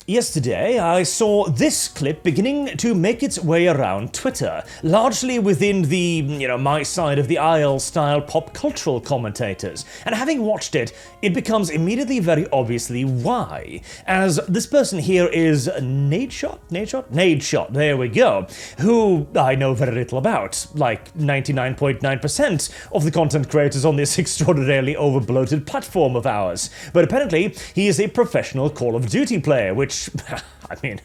Yesterday, I saw this clip beginning to make its way around Twitter, largely within the, my side of the aisle style pop cultural commentators. And having watched it, it becomes immediately very obviously why. As this person here is Nadeshot, there we go, who I know very little about, like 99.9% of the content creators on this extraordinarily over-bloated platform of ours. But apparently, he is a professional Call of Duty player, which I mean,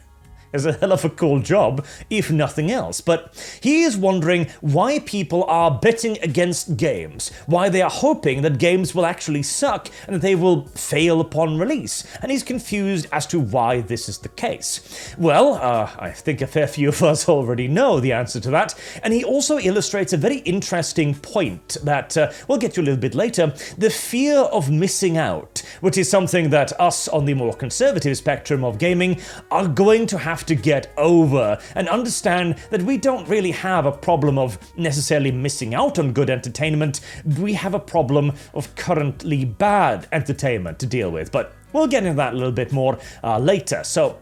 is a hell of a cool job, if nothing else. But he is wondering why people are betting against games, why they are hoping that games will actually suck and that they will fail upon release, and he's confused as to why this is the case. Well, I think a fair few of us already know the answer to that, and he also illustrates a very interesting point that we'll get to a little bit later, the fear of missing out, which is something that us on the more conservative spectrum of gaming are going to have to get over and understand that we don't really have a problem of necessarily missing out on good entertainment. We have a problem of currently bad entertainment to deal with, but we'll get into that a little bit more later. So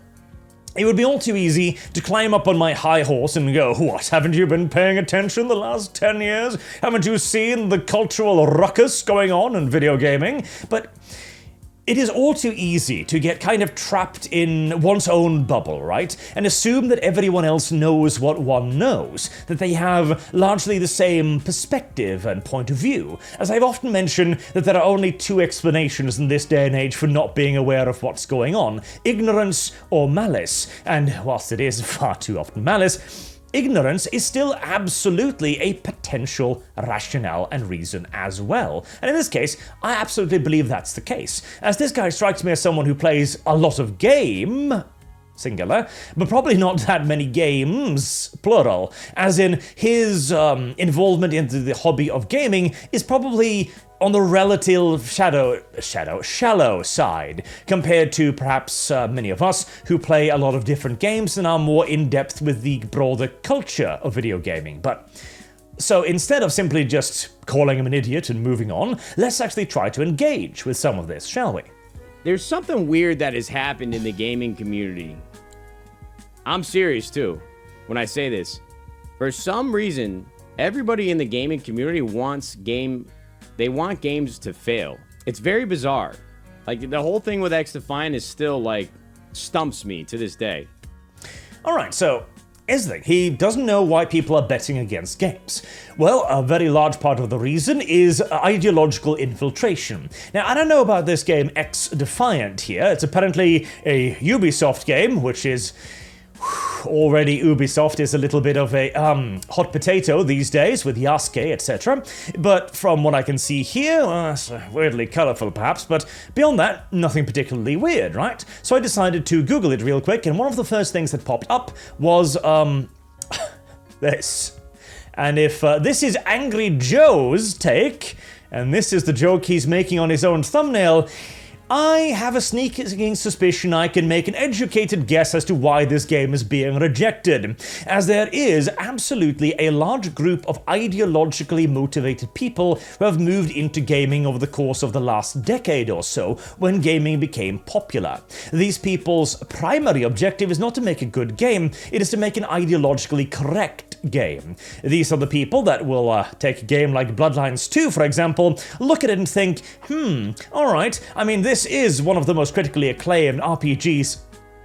it would be all too easy to climb up on my high horse and go, what, haven't you been paying attention the last 10 years? Haven't you seen the cultural ruckus going on in video gaming? But it is all too easy to get kind of trapped in one's own bubble, right? And assume that everyone else knows what one knows, that they have largely the same perspective and point of view. As I've often mentioned, that there are only two explanations in this day and age for not being aware of what's going on: ignorance or malice. And whilst it is far too often malice, ignorance is still absolutely a potential rationale and reason as well. And in this case, I absolutely believe that's the case, as this guy strikes me as someone who plays a lot of game, singular, but probably not that many games, plural, as in his involvement into the hobby of gaming is probably on the relative shallow side, compared to perhaps many of us who play a lot of different games and are more in-depth with the broader culture of video gaming. But so instead of simply just calling him an idiot and moving on, let's actually try to engage with some of this, shall we? There's something weird that has happened in the gaming community. I'm serious too when I say this. For some reason, everybody in the gaming community wants games to fail. It's very bizarre. Like, the whole thing with XDefiant is still, like, stumps me to this day. Alright, so here's the thing. He doesn't know why people are betting against games. Well, a very large part of the reason is ideological infiltration. Now, I don't know about this game XDefiant here. It's apparently a Ubisoft game, which is already Ubisoft is a little bit of a hot potato these days with Yasuke, etc. But from what I can see here, it's weirdly colorful perhaps, but beyond that, nothing particularly weird, right? So I decided to Google it real quick, and one of the first things that popped up was this. And if this is Angry Joe's take, and this is the joke he's making on his own thumbnail, I have a sneaking suspicion I can make an educated guess as to why this game is being rejected, as there is absolutely a large group of ideologically motivated people who have moved into gaming over the course of the last decade or so, when gaming became popular. These people's primary objective is not to make a good game, it is to make an ideologically correct game. These are the people that will take a game like Bloodlines 2, for example, look at it and think, alright, I mean, this is one of the most critically acclaimed RPGs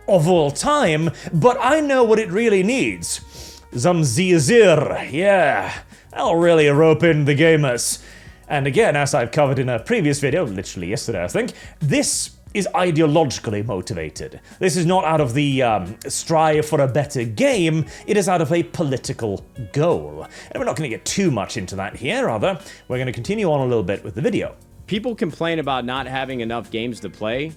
of all time, but I know what it really needs. Some Zir, yeah, that'll really rope in the gamers. And again, as I've covered in a previous video, literally yesterday I think, this is ideologically motivated. This is not out of the strive for a better game, it is out of a political goal. And we're not going to get too much into that here, rather, we're going to continue on a little bit with the video. People complain about not having enough games to play,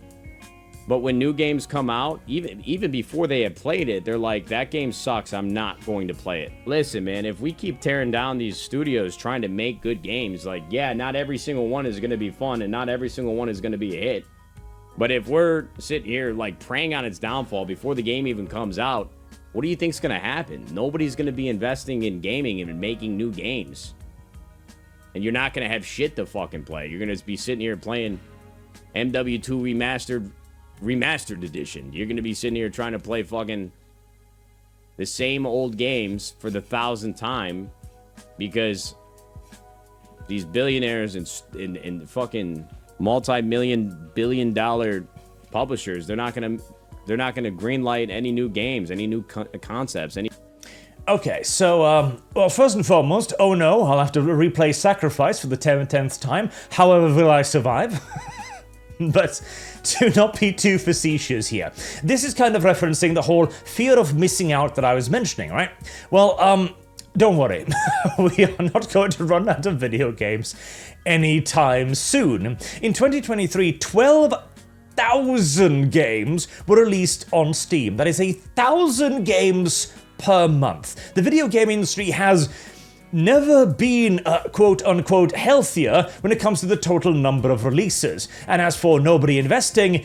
but when new games come out, even before they have played it, they're like, that game sucks, I'm not going to play it. Listen, man, if we keep tearing down these studios trying to make good games, like, yeah, not every single one is going to be fun, and not every single one is going to be a hit. But if we're sitting here, like, preying on its downfall before the game even comes out, what do you think's going to happen? Nobody's going to be investing in gaming and making new games. And you're not going to have shit to fucking play. You're going to be sitting here playing MW2 Remastered remastered edition. You're going to be sitting here trying to play fucking the same old games for the 1,000th time because these billionaires and fucking multi-billion dollar publishers, they're not going to greenlight any new games, any new concepts, any. Okay, so, well, first and foremost, oh no, I'll have to replay Sacrifice for the 10th time. However will I survive? But do not be too facetious here. This is kind of referencing the whole fear of missing out that I was mentioning, right? Well, don't worry. We are not going to run out of video games anytime soon. In 2023, 12,000 games were released on Steam. That is 1,000 games per month. The video game industry has never been, quote-unquote, healthier when it comes to the total number of releases. And as for nobody investing,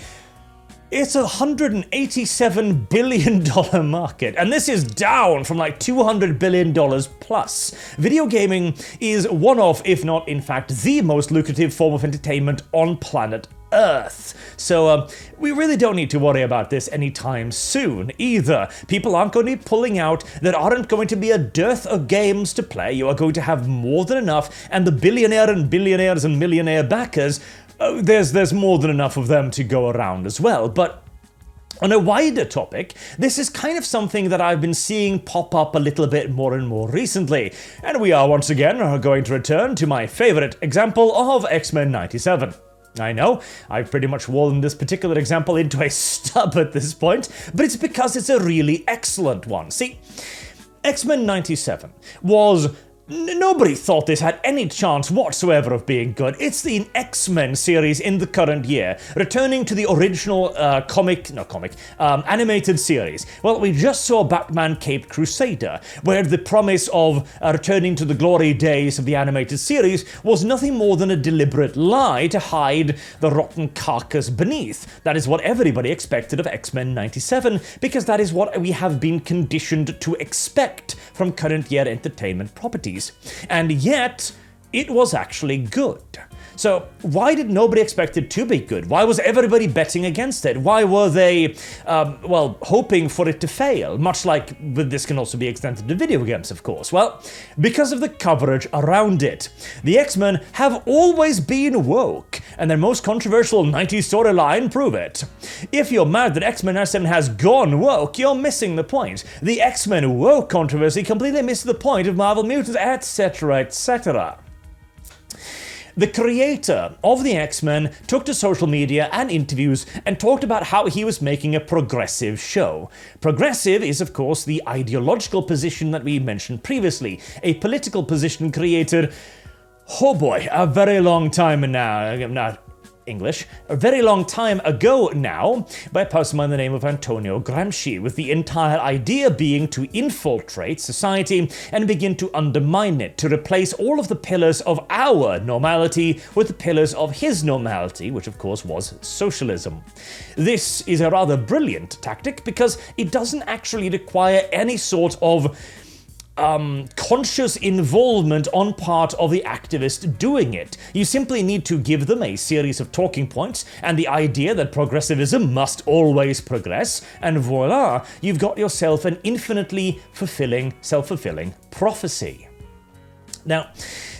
it's a $187 billion market, and this is down from like $200 billion plus. Video gaming is one of, if not in fact, the most lucrative form of entertainment on planet Earth. So we really don't need to worry about this anytime soon either. People aren't going to be pulling out. There aren't going to be a dearth of games to play. You are going to have more than enough, and the billionaires and millionaire backers, there's more than enough of them to go around as well. But on a wider topic, this is kind of something that I've been seeing pop up a little bit more and more recently, and we are once again going to return to my favorite example of X-Men 97. I know, I've pretty much worn this particular example into a stub at this point, but it's because it's a really excellent one. See, X-Men 97 was... Nobody thought this had any chance whatsoever of being good. It's the X-Men series in the current year, returning to the original animated series. Well, we just saw Batman Caped Crusader, where the promise of returning to the glory days of the animated series was nothing more than a deliberate lie to hide the rotten carcass beneath. That is what everybody expected of X-Men 97, because that is what we have been conditioned to expect from current year entertainment properties. And yet, it was actually good. So why did nobody expect it to be good? Why was everybody betting against it? Why were they, hoping for it to fail? Much like this can also be extended to video games, of course. Well, because of the coverage around it. The X-Men have always been woke, and their most controversial 90s storyline prove it. If you're mad that X-Men 97 has gone woke, you're missing the point. The X-Men woke controversy completely missed the point of Marvel Mutants, etc., etc. The creator of the X-Men took to social media and interviews and talked about how he was making a progressive show. Progressive is, of course, the ideological position that we mentioned previously, a political position created, oh boy, a very long time now. A very long time ago now, by a person by the name of Antonio Gramsci, with the entire idea being to infiltrate society and begin to undermine it, to replace all of the pillars of our normality with the pillars of his normality, which of course was socialism. This is a rather brilliant tactic because it doesn't actually require any sort of conscious involvement on part of the activist doing it. You simply need to give them a series of talking points and the idea that progressivism must always progress, and voila, you've got yourself an infinitely self-fulfilling prophecy. Now,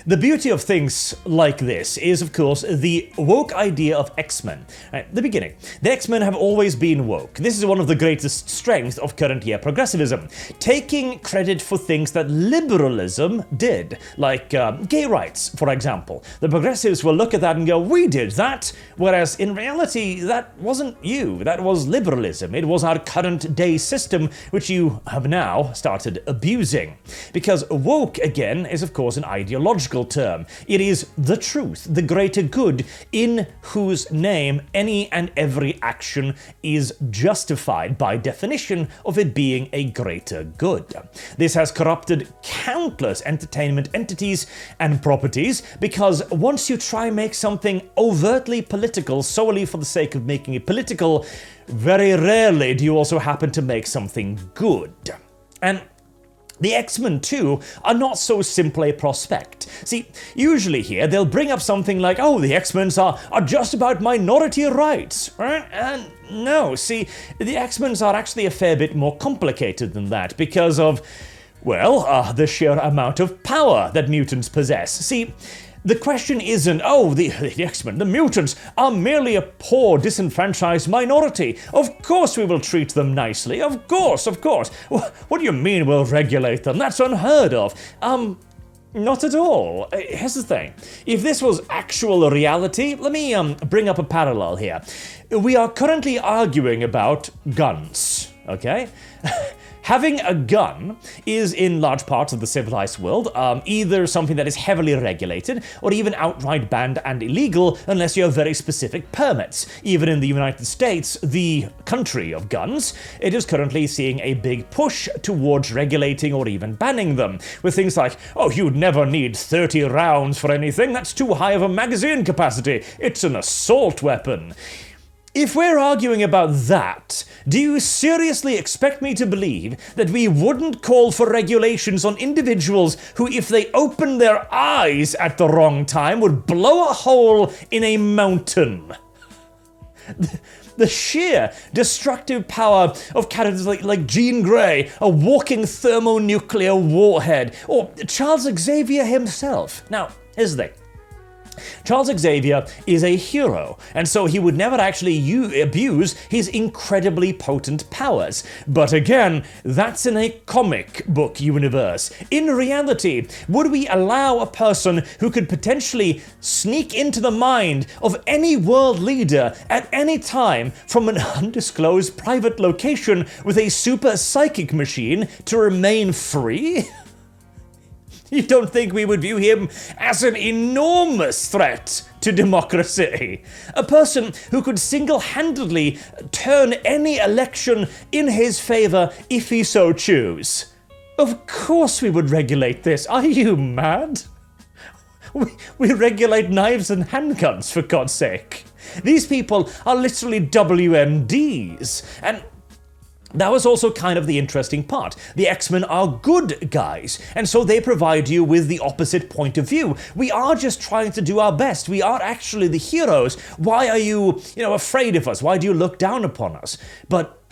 the beauty of things like this is, of course, the woke idea of X-Men. Right, the beginning. The X-Men have always been woke. This is one of the greatest strengths of current year progressivism. Taking credit for things that liberalism did, like gay rights, for example. The progressives will look at that and go, we did that, whereas in reality, that wasn't you. That was liberalism. It was our current day system, which you have now started abusing. Because woke, again, is, of course, an ideological term. It is the truth, the greater good, in whose name any and every action is justified by definition of it being a greater good. This has corrupted countless entertainment entities and properties because once you try and make something overtly political solely for the sake of making it political, very rarely do you also happen to make something good. And The X-Men, too, are not so simple a prospect. See, usually here they'll bring up something like, oh, the X-Men are just about minority rights, right? And no, see, the X-Men are actually a fair bit more complicated than that because of, well, the sheer amount of power that mutants possess. See, the question isn't, oh, the X-Men, the mutants, are merely a poor, disenfranchised minority. Of course we will treat them nicely. Of course, of course. What do you mean we'll regulate them? That's unheard of. Not at all. Here's the thing. If this was actual reality, let me bring up a parallel here. We are currently arguing about guns, okay? Having a gun is, in large parts of the civilized world, either something that is heavily regulated or even outright banned and illegal unless you have very specific permits. Even in the United States, the country of guns, it is currently seeing a big push towards regulating or even banning them, with things like, oh, you'd never need 30 rounds for anything, that's too high of a magazine capacity, it's an assault weapon. If we're arguing about that, do you seriously expect me to believe that we wouldn't call for regulations on individuals who, if they opened their eyes at the wrong time, would blow a hole in a mountain? The sheer destructive power of characters like Jean Grey, a walking thermonuclear warhead, or Charles Xavier himself. Now, here's the thing. Charles Xavier is a hero, and so he would never actually abuse his incredibly potent powers. But again, that's in a comic book universe. In reality, would we allow a person who could potentially sneak into the mind of any world leader at any time from an undisclosed private location with a super psychic machine to remain free? You don't think we would view him as an enormous threat to democracy? A person who could single-handedly turn any election in his favor if he so choose. Of course we would regulate this. Are you mad? We regulate knives and handguns, for God's sake. These people are literally WMDs, and that was also kind of the interesting part. The X-Men are good guys, and so they provide you with the opposite point of view. We are just trying to do our best. We are actually the heroes. Why are you, afraid of us? Why do you look down upon us? But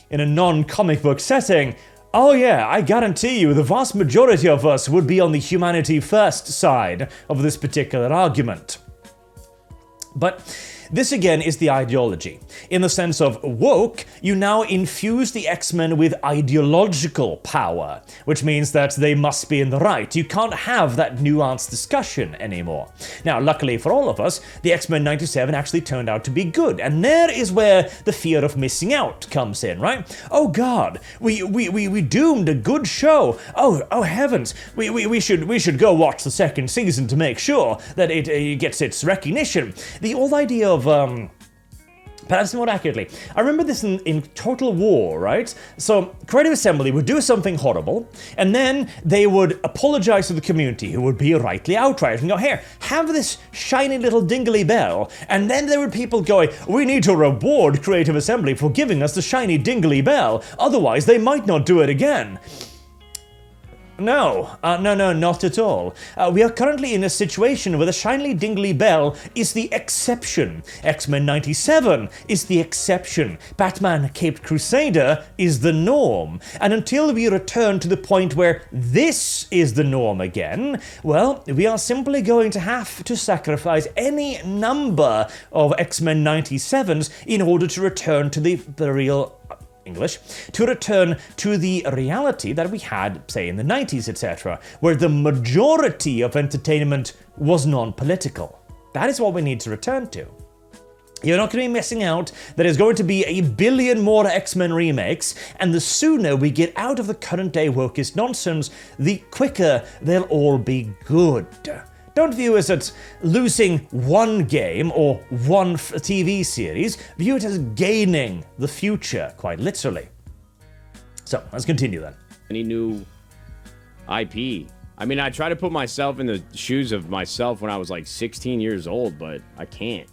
in a non-comic book setting, oh yeah, I guarantee you the vast majority of us would be on the humanity first side of this particular argument. But this again is the ideology. In the sense of woke, you now infuse the X-Men with ideological power, which means that they must be in the right. You can't have that nuanced discussion anymore. Now, luckily for all of us, the X-Men 97 actually turned out to be good, and there is where the fear of missing out comes in, right? Oh God, we doomed a good show. Oh heavens, we should go watch the second season to make sure that it gets its recognition. The whole idea of perhaps more accurately, I remember this in Total War, right? So, Creative Assembly would do something horrible, and then they would apologize to the community, who would be rightly outraged, and go, here, have this shiny little dingly bell, and then there were people going, we need to reward Creative Assembly for giving us the shiny dingly bell, otherwise they might not do it again. No, not at all. We are currently in a situation where the shiny dingly bell is the exception. X-Men 97 is the exception. Batman Caped Crusader is the norm. And until we return to the point where this is the norm again, well, we are simply going to have to sacrifice any number of X-Men 97s in order to return to the real English, to return to the reality that we had, say, in the 90s, etc., where the majority of entertainment was non-political. That is what we need to return to. You're not going to be missing out. There is going to be 1 billion more X-Men remakes, and the sooner we get out of the current day wokeist nonsense, the quicker they'll all be good. Don't view it as losing one game or one TV series. View it as gaining the future, quite literally. So, let's continue then. Any new IP? I mean, I try to put myself in the shoes of myself when I was like 16 years old, but I can't.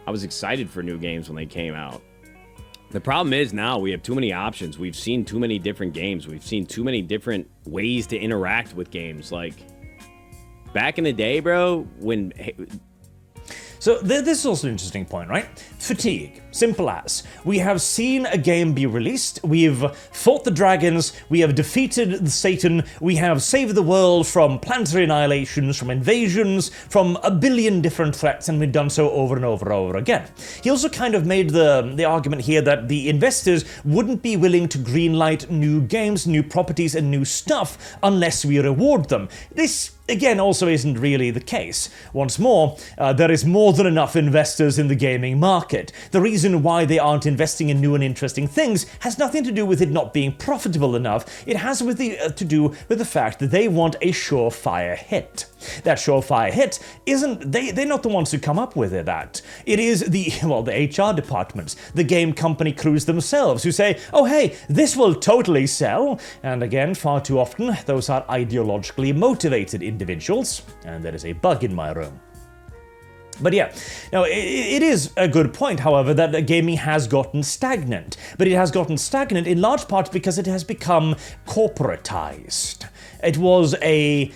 I was excited for new games when they came out. The problem is now we have too many options. We've seen too many different games. We've seen too many different ways to interact with games. Like, back in the day, bro, when... So this is also an interesting point, right? Fatigue. Simple as. We have seen a game be released, we've fought the dragons, we have defeated Satan, we have saved the world from planetary annihilations, from invasions, from a billion different threats, and we've done so over and over and over again. He also kind of made the argument here that the investors wouldn't be willing to greenlight new games, new properties, and new stuff unless we reward them. This, again, also isn't really the case. Once more, there is more than enough investors in the gaming market. The reason why they aren't investing in new and interesting things has nothing to do with it not being profitable enough. It has to do with the fact that they want a surefire hit. That surefire hit isn't... They're not the ones who come up with that. It is the HR departments, the game company crews themselves who say, oh hey, this will totally sell. And again, far too often, those are ideologically motivated individuals. And there is a bug in my room. But yeah, now it is a good point, however, that gaming has gotten stagnant. But it has gotten stagnant in large part because it has become corporatized. It was a...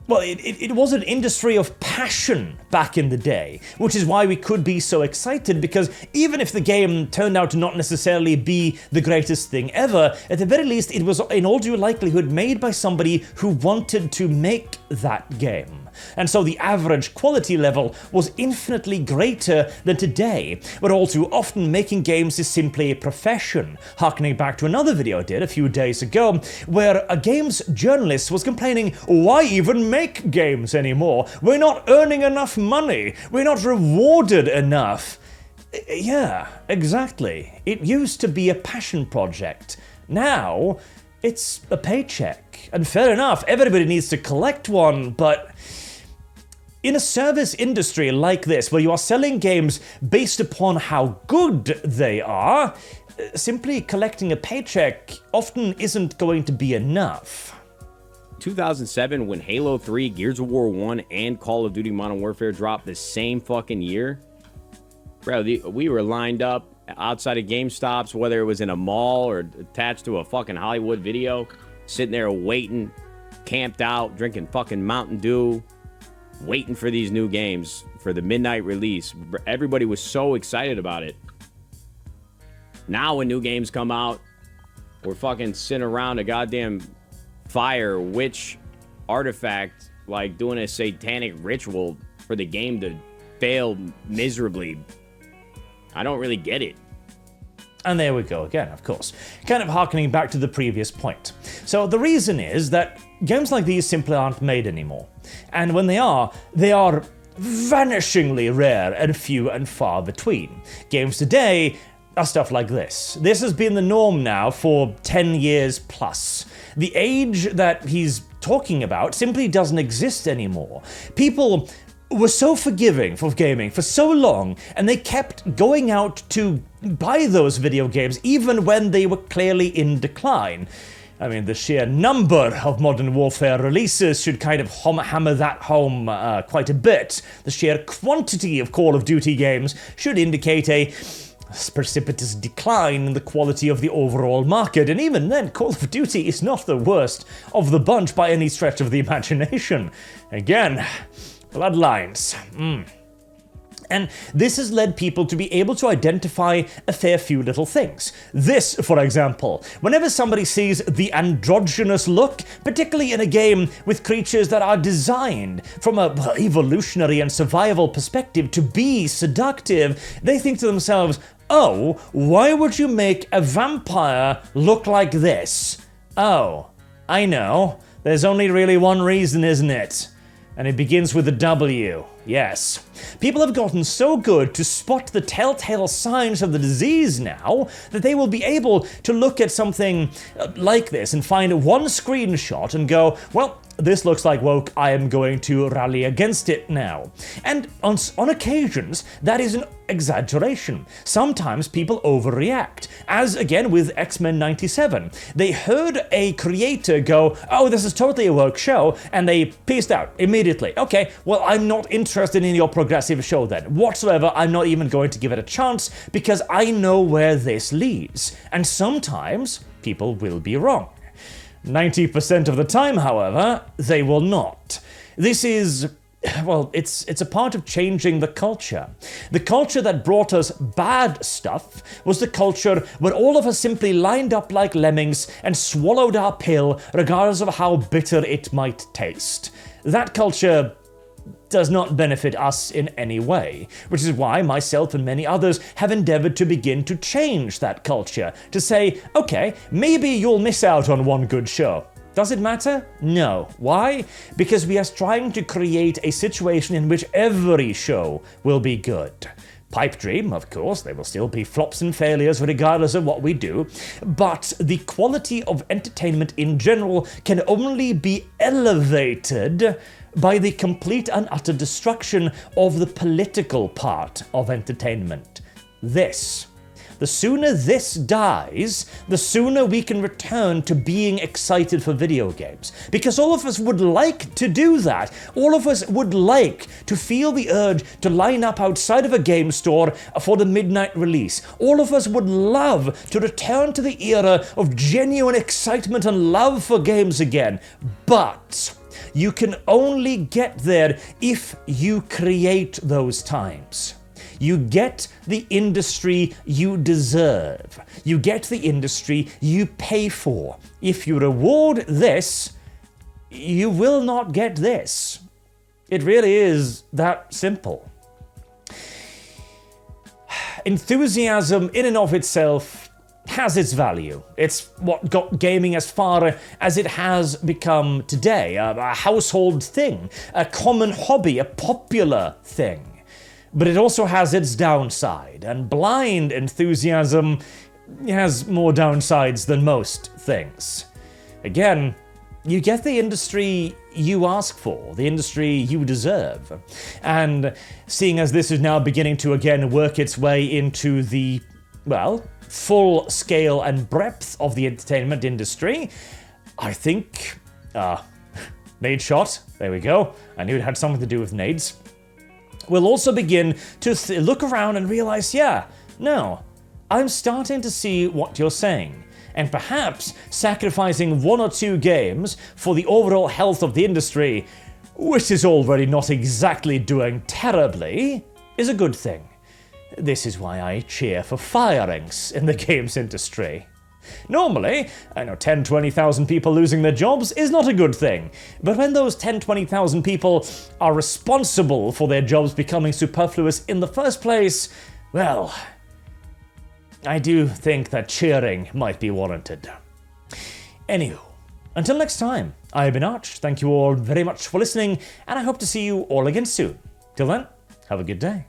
Well, it was an industry of passion back in the day, which is why we could be so excited, because even if the game turned out to not necessarily be the greatest thing ever, at the very least it was in all due likelihood made by somebody who wanted to make that game. And so the average quality level was infinitely greater than today, but all too often making games is simply a profession. Harkening back to another video I did a few days ago, where a games journalist was complaining, why even make games anymore? We're not earning enough money. We're not rewarded enough. Yeah, exactly. It used to be a passion project. Now, it's a paycheck. And fair enough, everybody needs to collect one, but... in a service industry like this, where you are selling games based upon how good they are, simply collecting a paycheck often isn't going to be enough. 2007, when Halo 3, Gears of War 1, and Call of Duty Modern Warfare dropped the same fucking year, bro, we were lined up outside of GameStops, whether it was in a mall or attached to a fucking Hollywood video, sitting there waiting, camped out, drinking fucking Mountain Dew, waiting for these new games for the midnight release. Everybody was so excited about it. Now when new games come out, we're fucking sitting around a goddamn fire witch artifact, like doing a satanic ritual for the game to fail miserably. I don't really get it. And there we go again, of course. Kind of harkening back to the previous point. So the reason is that games like these simply aren't made anymore. And when they are vanishingly rare and few and far between. Games today are stuff like this. This has been the norm now for 10 years plus. The age that he's talking about simply doesn't exist anymore. People were so forgiving for gaming for so long, and they kept going out to buy those video games even when they were clearly in decline. I mean, the sheer number of Modern Warfare releases should kind of hammer that home quite a bit. The sheer quantity of Call of Duty games should indicate a precipitous decline in the quality of the overall market, and even then, Call of Duty is not the worst of the bunch by any stretch of the imagination. Again, bloodlines. And this has led people to be able to identify a fair few little things. This, for example, whenever somebody sees the androgynous look, particularly in a game with creatures that are designed from a evolutionary and survival perspective to be seductive, they think to themselves, oh, why would you make a vampire look like this? Oh, I know. There's only really one reason, isn't it? And it begins with a W. Yes. People have gotten so good to spot the telltale signs of the disease now that they will be able to look at something like this and find one screenshot and go, well, this looks like woke, I am going to rally against it now. And on occasions, that is an exaggeration. Sometimes people overreact, as again with X-Men 97. They heard a creator go, oh, this is totally a woke show, and they peaced out immediately. Okay, well, I'm not interested in your progressive show then. Whatsoever, I'm not even going to give it a chance, because I know where this leads. And sometimes people will be wrong. 90% of the time, however, they will not. This is... well, it's a part of changing the culture. The culture that brought us bad stuff was the culture where all of us simply lined up like lemmings and swallowed our pill regardless of how bitter it might taste. That culture does not benefit us in any way, which is why myself and many others have endeavored to begin to change that culture, to say, okay, maybe you'll miss out on one good show. Does it matter? No. Why? Because we are trying to create a situation in which every show will be good. Pipe dream, of course, there will still be flops and failures regardless of what we do, but the quality of entertainment in general can only be elevated by the complete and utter destruction of the political part of entertainment. This. The sooner this dies, the sooner we can return to being excited for video games. Because all of us would like to do that. All of us would like to feel the urge to line up outside of a game store for the midnight release. All of us would love to return to the era of genuine excitement and love for games again. But you can only get there if you create those times. You get the industry you deserve. You get the industry you pay for. If you reward this, you will not get this. It really is that simple. Enthusiasm in and of itself has its value. It's what got gaming as far as it has become today, a household thing, a common hobby, a popular thing. But it also has its downside, and blind enthusiasm has more downsides than most things. Again, you get the industry you ask for, the industry you deserve. And seeing as this is now beginning to again work its way into the, well, full scale and breadth of the entertainment industry, I think, Nadeshot, there we go. I knew it had something to do with nades. We'll also begin to look around and realize, yeah, no, I'm starting to see what you're saying. And perhaps sacrificing one or two games for the overall health of the industry, which is already not exactly doing terribly, is a good thing. This is why I cheer for firings in the games industry. Normally, I know 10, 20,000 people losing their jobs is not a good thing. But when those 10, 20,000 people are responsible for their jobs becoming superfluous in the first place, well, I do think that cheering might be warranted. Anywho, until next time, I have been Arch. Thank you all very much for listening, and I hope to see you all again soon. Till then, have a good day.